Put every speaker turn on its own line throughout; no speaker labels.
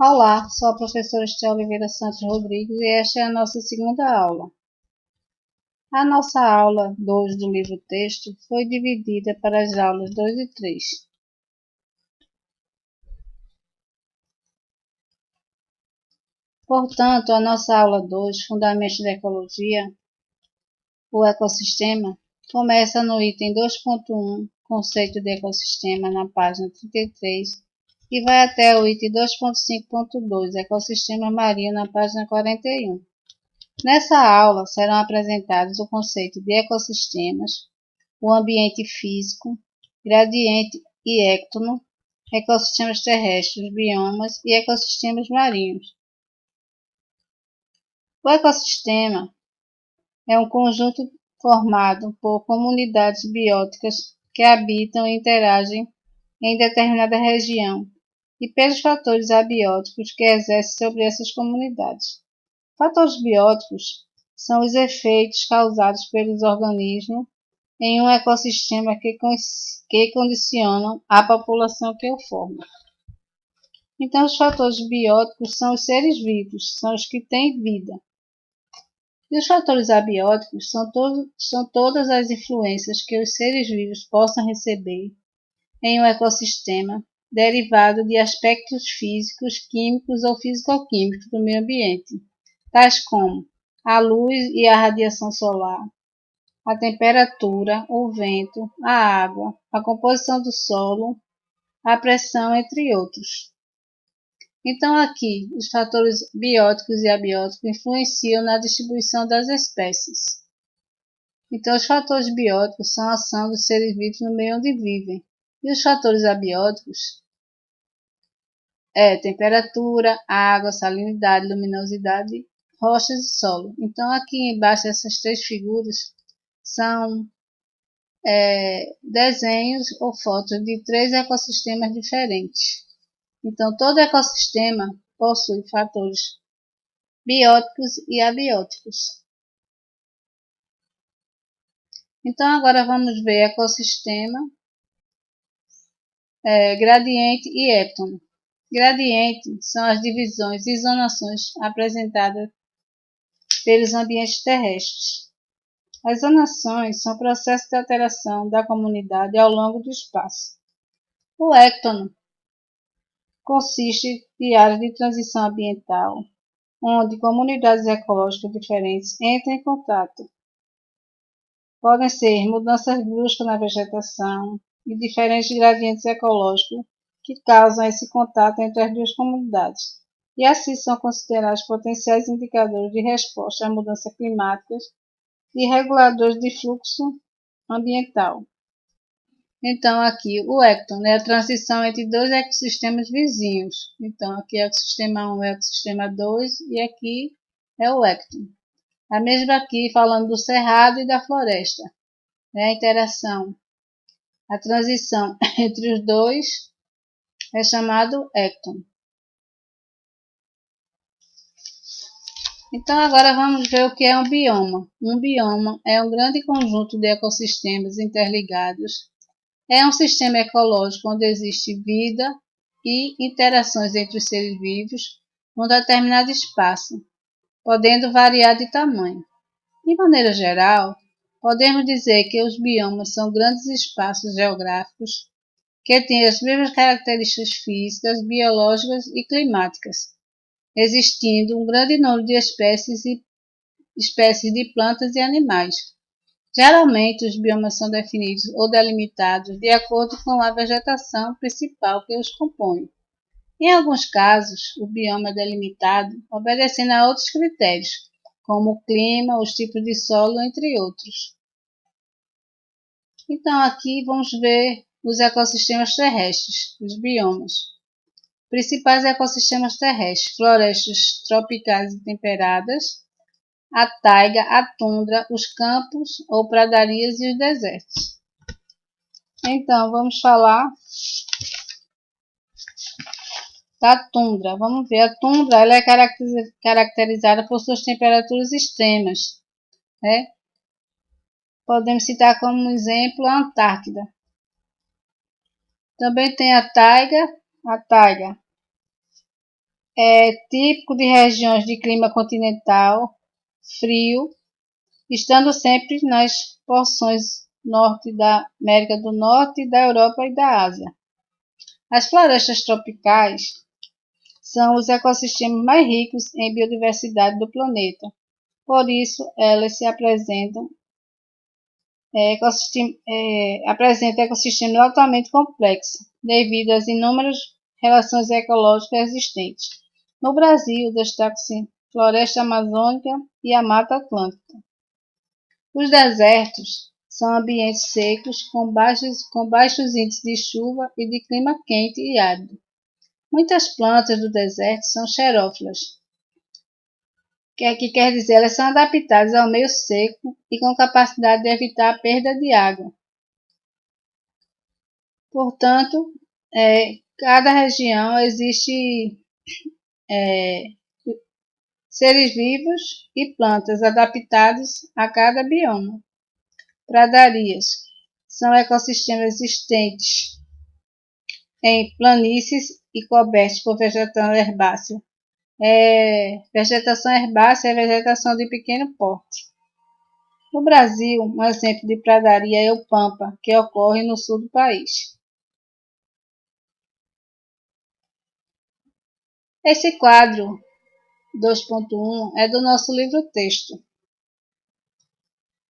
Olá, sou a professora Estel Oliveira Santos Rodrigues e esta é a nossa segunda aula. A nossa aula 2 do livro texto foi dividida para as aulas 2 e 3. Portanto, a nossa aula 2, Fundamentos da Ecologia, o ecossistema, começa no item 2.1, Conceito de ecossistema, na página 33, e vai até o item 2.5.2, Ecossistema marinho, na página 41. Nessa aula serão apresentados o conceito de ecossistemas, o ambiente físico, gradiente e ectono, ecossistemas terrestres, biomas e ecossistemas marinhos. O ecossistema é um conjunto formado por comunidades bióticas que habitam e interagem em determinada região e pelos fatores abióticos que exercem sobre essas comunidades. Fatores bióticos são os efeitos causados pelos organismos em um ecossistema que condicionam a população que o forma. Então, os fatores bióticos são os seres vivos, são os que têm vida. E os fatores abióticos são todas as influências que os seres vivos possam receber em um ecossistema, derivado de aspectos físicos, químicos ou físico-químicos do meio ambiente, tais como a luz e a radiação solar, a temperatura, o vento, a água, a composição do solo, a pressão, entre outros. Então, aqui, os fatores bióticos e abióticos influenciam na distribuição das espécies. Então, os fatores bióticos são a ação dos seres vivos no meio onde vivem, e os fatores abióticos temperatura, água, salinidade, luminosidade, rochas e solo. Então, aqui embaixo dessas três figuras são desenhos ou fotos de três ecossistemas diferentes. Então, todo ecossistema possui fatores bióticos e abióticos. Então, agora vamos ver ecossistema, gradiente e ectono. Gradiente são as divisões e zonações apresentadas pelos ambientes terrestres. As zonações são processos de alteração da comunidade ao longo do espaço. O ectono consiste de áreas de transição ambiental, onde comunidades ecológicas diferentes entram em contato. Podem ser mudanças bruscas na vegetação e diferentes gradientes ecológicos que causam esse contato entre as duas comunidades, e assim são considerados potenciais indicadores de resposta a mudanças climáticas e reguladores de fluxo ambiental. Então, aqui o ectono é a transição entre dois ecossistemas vizinhos. Então, aqui é o ecossistema 1 e o ecossistema 2, e aqui é o ectono. A mesma aqui falando do cerrado e da floresta. A interação, a transição entre os dois é chamado ectono. Então, agora vamos ver o que é um bioma. Um bioma é um grande conjunto de ecossistemas interligados. É um sistema ecológico onde existe vida e interações entre os seres vivos num determinado espaço, podendo variar de tamanho. De maneira geral, podemos dizer que os biomas são grandes espaços geográficos que têm as mesmas características físicas, biológicas e climáticas, existindo um grande número de espécies de plantas e animais. Geralmente, os biomas são definidos ou delimitados de acordo com a vegetação principal que os compõe. Em alguns casos, o bioma é delimitado obedecendo a outros critérios, como o clima, os tipos de solo, entre outros. Então, aqui vamos ver os ecossistemas terrestres, os biomas. Principais ecossistemas terrestres: florestas tropicais e temperadas, a taiga, a tundra, os campos ou pradarias e os desertos. Então, vamos falar da tundra. Vamos ver, a tundra ela é caracterizada por suas temperaturas extremas. Podemos citar como exemplo a Antártida. Também tem a taiga. É típico de regiões de clima continental, frio, estando sempre nas porções norte da América do Norte, da Europa e da Ásia. As florestas tropicais são os ecossistemas mais ricos em biodiversidade do planeta. Por isso, elas se apresentam ecossistemas altamente complexos, devido às inúmeras relações ecológicas existentes. No Brasil, destacam-se a floresta amazônica e a Mata Atlântica. Os desertos são ambientes secos, com baixos índices de chuva e de clima quente e árido. Muitas plantas do deserto são xerófilas, que quer dizer elas são adaptadas ao meio seco e com capacidade de evitar a perda de água. Portanto, cada região existe seres vivos e plantas adaptados a cada bioma. Pradarias são ecossistemas existentes em planícies e cobertos por vegetação herbácea. Vegetação herbácea é vegetação de pequeno porte. No Brasil, um exemplo de pradaria é o Pampa, que ocorre no sul do país. Esse quadro 2.1 é do nosso livro-texto,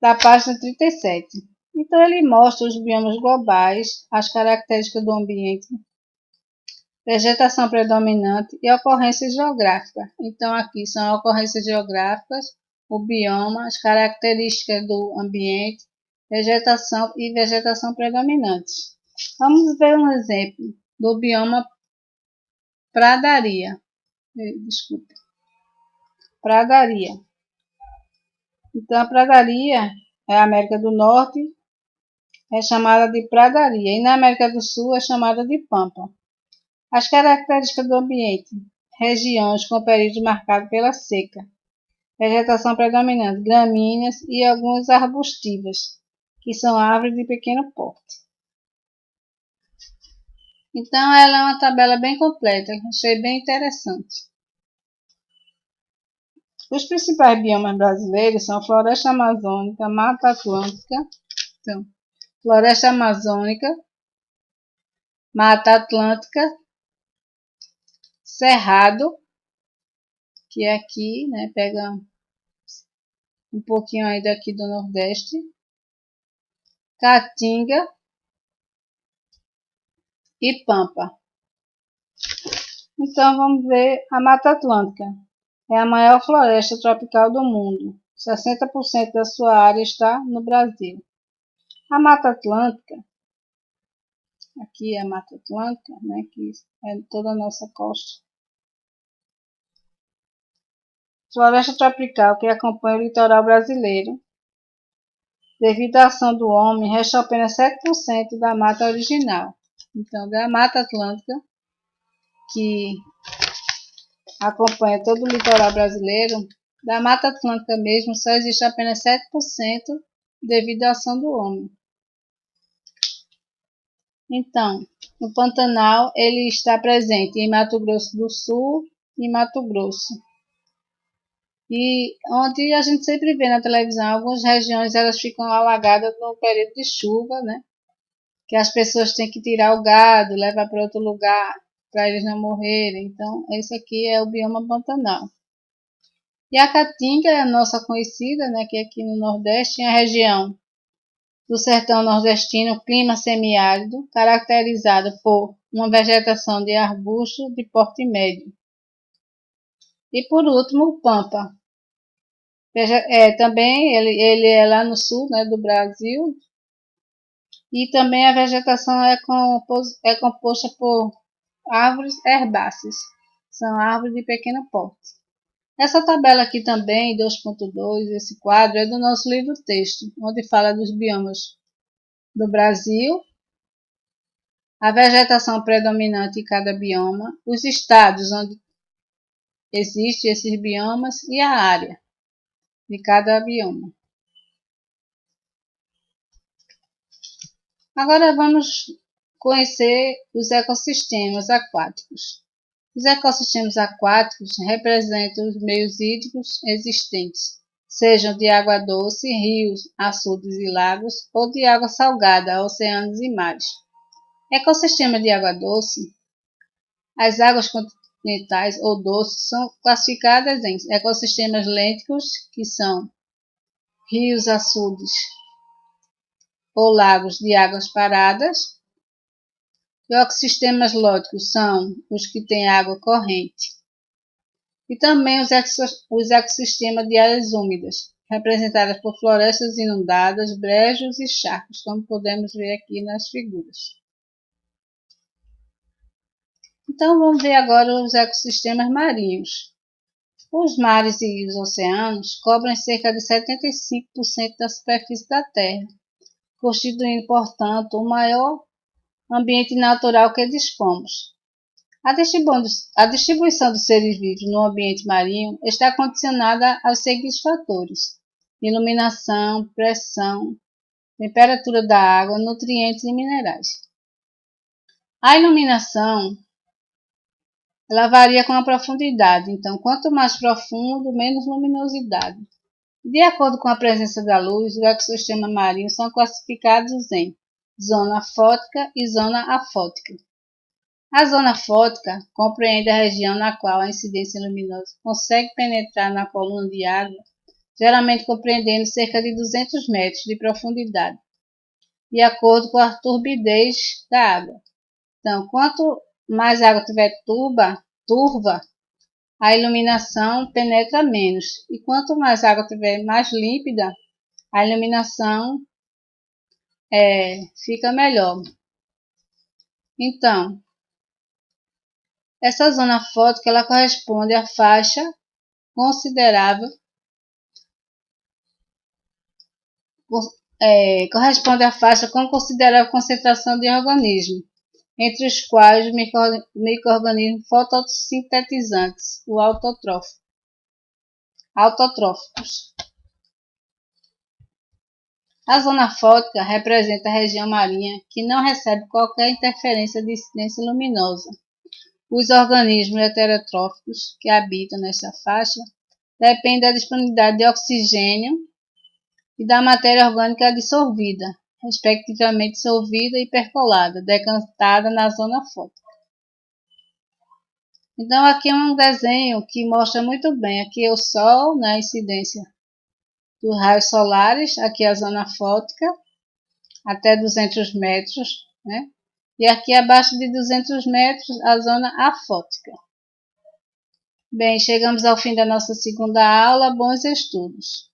da página 37. Então, ele mostra os biomas globais, as características do ambiente, vegetação predominante e ocorrência geográfica. Então, aqui são ocorrências geográficas, o bioma, as características do ambiente, vegetação e vegetação predominante. Vamos ver um exemplo do bioma pradaria. Pradaria. Então, a pradaria é a América do Norte, é chamada de pradaria, e na América do Sul é chamada de pampa. As características do ambiente: regiões com período marcado pela seca, vegetação predominante, gramíneas e algumas arbustivas, que são árvores de pequeno porte. Então, ela é uma tabela bem completa, achei bem interessante. Os principais biomas brasileiros são a floresta amazônica, mata atlântica, floresta amazônica, mata atlântica, cerrado, que é aqui, né, pega um pouquinho aí daqui do Nordeste, caatinga e pampa. Então vamos ver a Mata Atlântica. É a maior floresta tropical do mundo. 60% da sua área está no Brasil. A Mata Atlântica, aqui é a Mata Atlântica, né, que é toda a nossa costa. Floresta tropical que acompanha o litoral brasileiro. Devido à ação do homem, resta apenas 7% da mata original. Então, da Mata Atlântica, que acompanha todo o litoral brasileiro, da Mata Atlântica mesmo só existe apenas 7% devido à ação do homem. Então, o Pantanal ele está presente em Mato Grosso do Sul e Mato Grosso. E onde a gente sempre vê na televisão, algumas regiões elas ficam alagadas no período de chuva, né? Que as pessoas têm que tirar o gado, levar para outro lugar, para eles não morrerem. Então, esse aqui é o bioma Pantanal. E a Caatinga é a nossa conhecida, né, que aqui no Nordeste, é a região do sertão nordestino, clima semiárido, caracterizado por uma vegetação de arbusto de porte médio. E por último, o Pampa. Também ele é lá no sul, né, do Brasil, e também a vegetação é composta por árvores herbáceas, são árvores de pequeno porte. Essa tabela aqui também, 2.2, esse quadro, é do nosso livro-texto, onde fala dos biomas do Brasil, a vegetação predominante em cada bioma, os estados onde existem esses biomas e a área de cada bioma. Agora vamos conhecer os ecossistemas aquáticos. Os ecossistemas aquáticos representam os meios hídricos existentes, sejam de água doce, rios, açudes e lagos, ou de água salgada, oceanos e mares. Ecossistema de água doce. As águas continentais ou doces são classificadas em ecossistemas lênticos, que são rios, açudes ou lagos de águas paradas. E ecossistemas lóticos são os que têm água corrente. E também os ecossistemas de áreas úmidas, representadas por florestas inundadas, brejos e charcos, como podemos ver aqui nas figuras. Então vamos ver agora os ecossistemas marinhos. Os mares e os oceanos cobrem cerca de 75% da superfície da Terra, constituindo, portanto, o maior ambiente natural que dispomos. A distribuição dos seres vivos no ambiente marinho está condicionada aos seguintes fatores: iluminação, pressão, temperatura da água, nutrientes e minerais. A iluminação ela varia com a profundidade, então quanto mais profundo, menos luminosidade. De acordo com a presença da luz, os ecossistemas marinhos são classificados em zona fótica e zona afótica. A zona fótica compreende a região na qual a incidência luminosa consegue penetrar na coluna de água, geralmente compreendendo cerca de 200 metros de profundidade, de acordo com a turbidez da água. Então, quanto mais água tiver turva, a iluminação penetra menos, e quanto mais água tiver mais límpida, a iluminação fica melhor. Então, essa zona fótica ela corresponde à faixa considerável corresponde à faixa com considerável concentração de organismos, entre os quais os micro-organismos fotossintetizantes, ou autotróficos. A zona fótica representa a região marinha que não recebe qualquer interferência de incidência luminosa. Os organismos heterotróficos que habitam nessa faixa dependem da disponibilidade de oxigênio e da matéria orgânica dissolvida, respectivamente dissolvida e percolada, decantada na zona fótica. Então aqui é um desenho que mostra muito bem, aqui é o Sol, a incidência dos raios solares, aqui é a zona fótica, até 200 metros, né? E aqui abaixo de 200 metros a zona afótica. Bem, chegamos ao fim da nossa segunda aula, bons estudos!